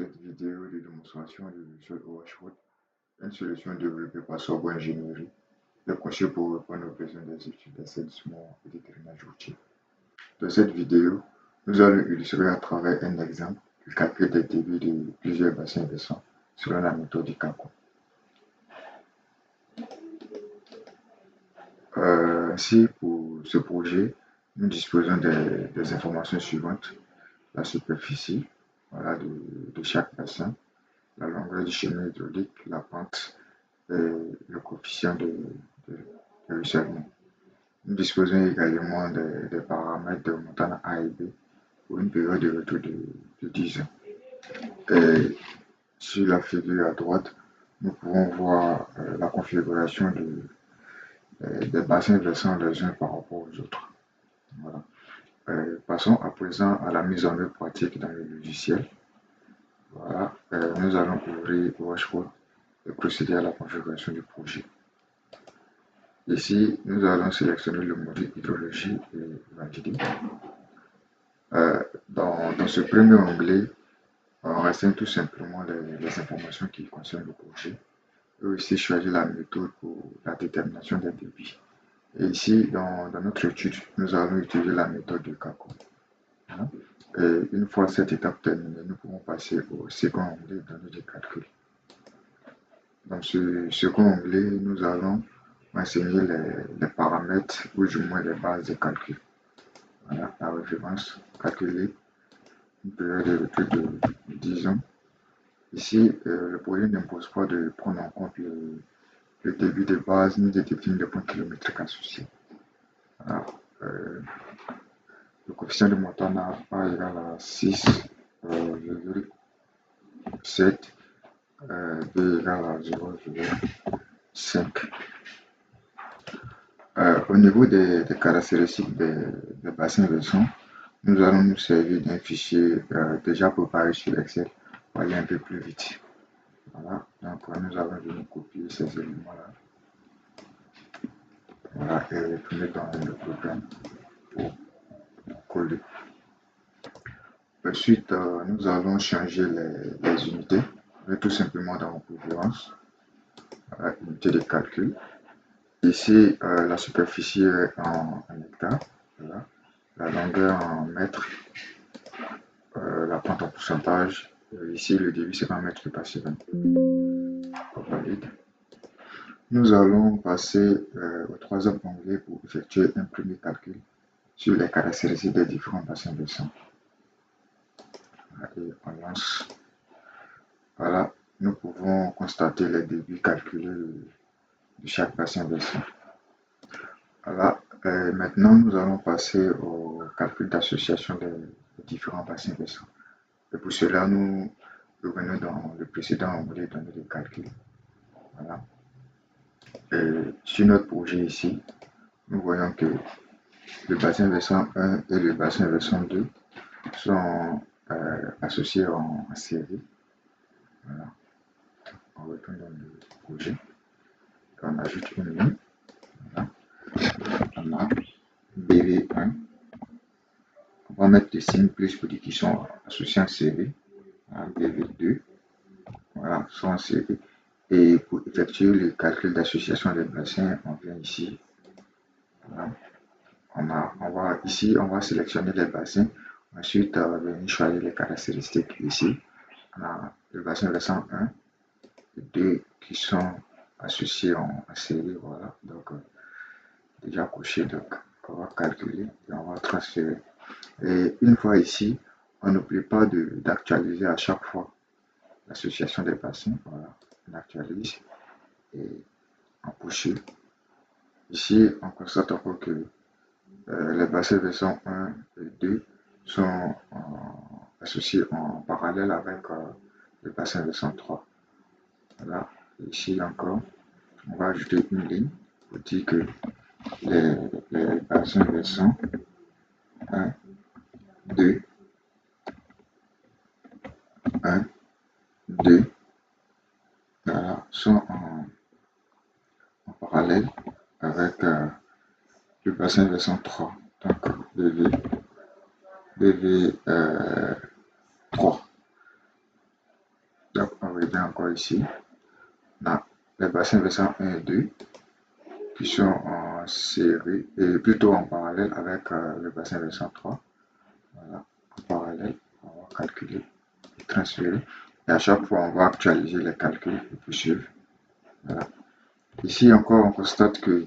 cette vidéo de démonstration du logiciel Washroot, une solution développée par Sorbo Ingénierie, est conçue pour répondre aux besoins des études d'assainissement et de drainage routier. Dans cette vidéo, nous allons illustrer à travers un exemple le calcul des débits de plusieurs bassins versants selon la méthode du CACO. Ainsi, pour ce projet, nous disposons des informations suivantes: la superficie de chaque bassin, la longueur du chemin hydraulique, la pente et le coefficient de ruissellement. Nous disposons également des paramètres de montagne A et B pour une période de retour de 10 ans. Et sur la figure à droite, nous pouvons voir la configuration des bassins versants les uns par rapport aux autres. Voilà. Passons à présent à la mise en œuvre pratique dans le logiciel. Voilà. Nous allons ouvrir Washroot et procéder à la configuration du projet. Ici, nous allons sélectionner le module hydrologie et valider. Dans ce premier onglet, on renseigne tout simplement les informations qui concernent le projet et aussi choisir la méthode pour la détermination des débits. Et ici, dans notre étude, nous allons utiliser la méthode de CACO. Et une fois cette étape terminée, nous pouvons passer au second onglet données de calcul. Dans ce second onglet, nous allons renseigner les paramètres ou du moins les bases de calcul. Voilà, la référence calculée, une période de retour de 10 ans. Ici, le projet n'impose pas de prendre en compte le débit de base ni de définir le point kilométrique associé. Voilà, le coefficient de montagne A égale à 6,7, B égale à 0,5. Au niveau des caractéristiques des bassins versants, nous allons nous servir d'un fichier déjà préparé sur Excel pour aller un peu plus vite. Voilà, donc nous allons venir copier ces éléments-là. Voilà, et retourner dans le programme pour coller. Ensuite, nous allons changer les unités. Je vais tout simplement dans conférence, unité de calcul. Ici, la superficie est en hectares, voilà. La longueur en mètres, la pente en pourcentage. Ici, le débit c'est en mètres par seconde. Valide. Nous allons passer au troisième onglet pour effectuer un premier calcul sur les caractéristiques des différents bassins versants. Et on lance. Voilà, nous pouvons constater les débits calculés de chaque bassin versant. Voilà, maintenant nous allons passer au calcul d'association des différents bassins versants. Et pour cela, nous revenons dans le précédent onglet données de calcul. Voilà. Et sur notre projet ici, nous voyons que le bassin versant 1 et le bassin versant 2 sont associés en série. Voilà. On retourne dans le projet. On ajoute une ligne. Voilà. On a BV1. On va mettre des signes plus pour dire qu'ils sont associés en série. Voilà, BV2. Voilà, sont en série. Et pour effectuer le calcul d'association des bassins, on vient ici. Voilà. Ici, on va sélectionner les bassins. Ensuite, on va venir choisir les caractéristiques ici. On a le bassin versant 1 et 2 qui sont associés en série. Voilà, donc déjà coché. Donc, on va calculer et on va transférer. Et une fois ici, on n'oublie pas d'actualiser à chaque fois l'association des bassins. Voilà, on actualise et on push. Ici, on constate encore que les bassins versants 1 et 2 sont associés en parallèle avec le bassin versant 3. Voilà, ici encore, on va ajouter une ligne pour dire que les bassins versants 1, 2, 1, 2, voilà, sont en parallèle avec le bassin versant 3. Donc, BV 3. revient encore ici. On a les bassins versants 1 et 2 qui sont en série, et plutôt en parallèle avec le bassin versant 3. Voilà, en parallèle, on va calculer et transférer. Et à chaque fois, on va actualiser les calculs et poursuivre. Voilà. Ici encore, on constate que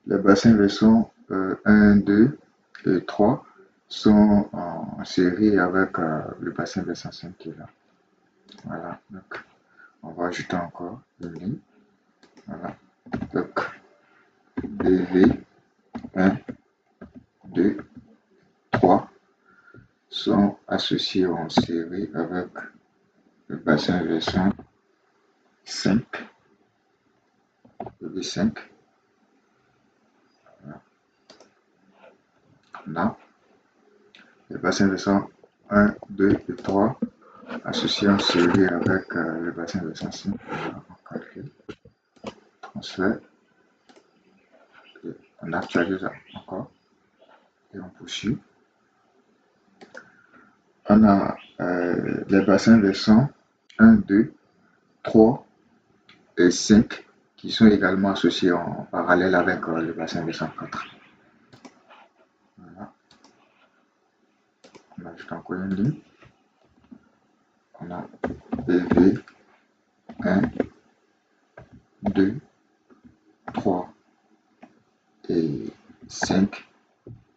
les bassins versants 1, 2 et 3 sont en série avec le bassin versant 5 qui est là. Voilà, donc on va ajouter encore une ligne. Voilà, donc BV 1, 2, 3 sont associés en série avec le bassin versant 5, BV5. Voilà. Là, le bassin versant 1, 2 et 3 associés en série avec le bassin versant 5. Voilà, on calcule, transfert, et on actualise encore et on poursuit. On a les bassins versants 1, 2, 3 et 5 qui sont également associés en parallèle avec le bassin versant 4. Voilà. On ajoute encore une ligne. On a PV 1, 2, 3 et 5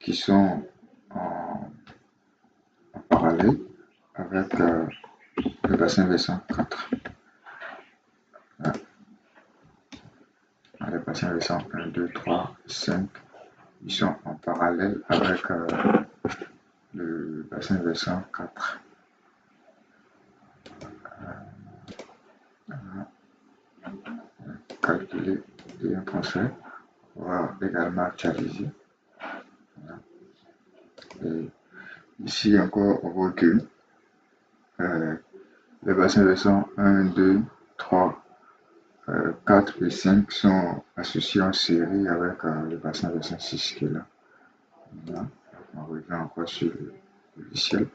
qui sont en parallèle avec le bassin versant 4. Voilà. Les bassins versant 1, 2, 3, 5 ils sont en parallèle avec le bassin versant 4. Calculer et un transfert. On va également actualiser. Voilà. Et ici encore, on voit que les bassins versants 1, 2, 3, 4 et 5 sont associés en série avec le bassin versant 6 qui est là. Voilà. On revient encore sur le logiciel.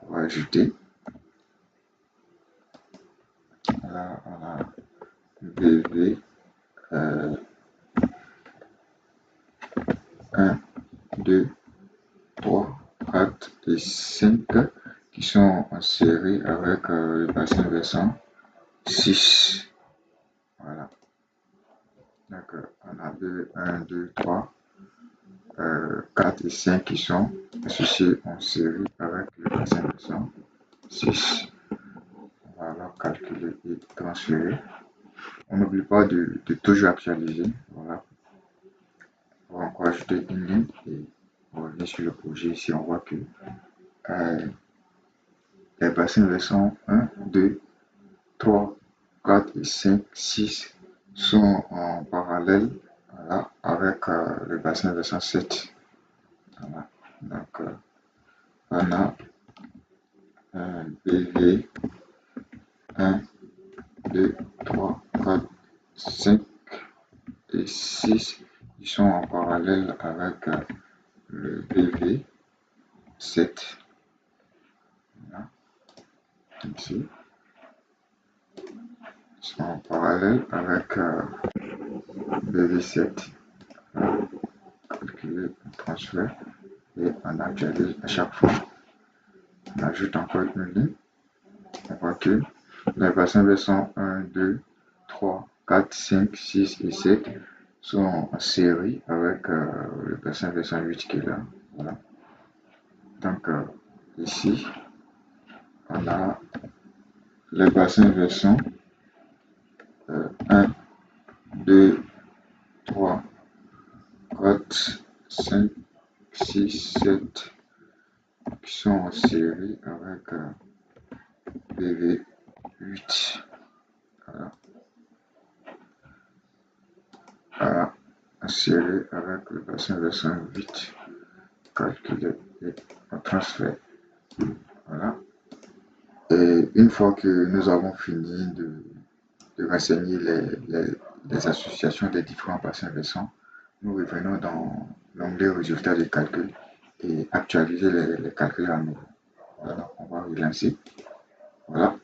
On va ajouter. Là, on a BV 1, 2, 3, 4 et 5 qui sont en série avec le bassin versant 6. Voilà. Donc, on a 1, 2, 3, 4 et 5 qui sont associés en série avec le bassin versant 6. On va alors calculer et transférer. On n'oublie pas de toujours actualiser. Voilà. On va encore ajouter une ligne et on revient sur le projet. Ici, on voit que les bassins versants 1, 2, 3, 4 et 5, 6 sont en parallèle, voilà, avec le bassin versant 7. Voilà. Donc, on a un BV 1, 2, 3, 4, 5 et 6 qui sont en parallèle avec le BV 7. Voilà. Ici. Ils sont en parallèle avec BV7. Voilà. Calculer, transfert et on actualise à chaque fois. On ajoute encore une ligne. On voit que les bassins versants 1, 2, 3, 4, 5, 6 et 7 sont en série avec le bassin versant 8 qui est là. Voilà. Donc ici, on a les bassins versants 1, 2, 3, 4, 5, 6, 7 qui sont en série avec PV8. Voilà. Voilà. En série avec le bassin versant 8. Calculer et on transfère. Voilà. Et une fois que nous avons fini de renseigner les associations des différents bassins versants, nous revenons dans l'onglet résultats des calculs et actualiser les calculs à nouveau. Voilà, donc on va relancer. Voilà.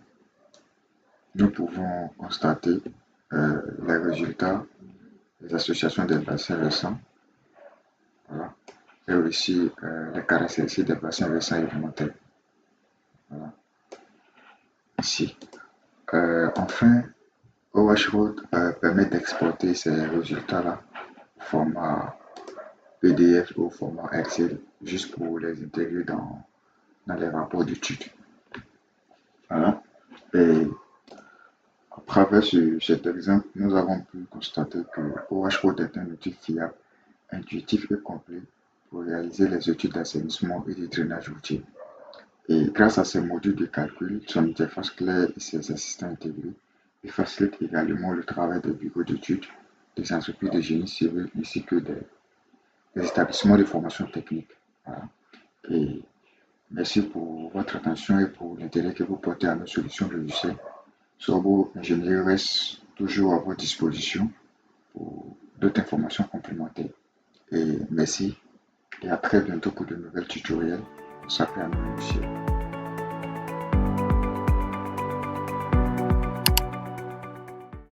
nous pouvons constater les résultats des associations des bassins versants, voilà, et aussi les caractéristiques des bassins versants alimentaires. Voilà, ici. Enfin, OHRoad permet d'exporter ces résultats-là au format PDF ou au format Excel, juste pour les intégrer dans les rapports d'études. Voilà. Et à travers cet exemple, nous avons pu constater que OHRoad est un outil fiable, intuitif et complet pour réaliser les études d'assainissement et de drainage routier. Et grâce à ces modules de calcul, son interface claire et ses assistants intégrés, il facilite également le travail des bureaux d'études, des entreprises de génie civil ainsi que des établissements de formation technique. Voilà. Et merci pour votre attention et pour l'intérêt que vous portez à nos solutions logicielles. Sorbo Ingénierie reste toujours à votre disposition pour d'autres informations complémentaires. Et merci et à très bientôt pour de nouvelles tutoriels consacrés à nos logiciels.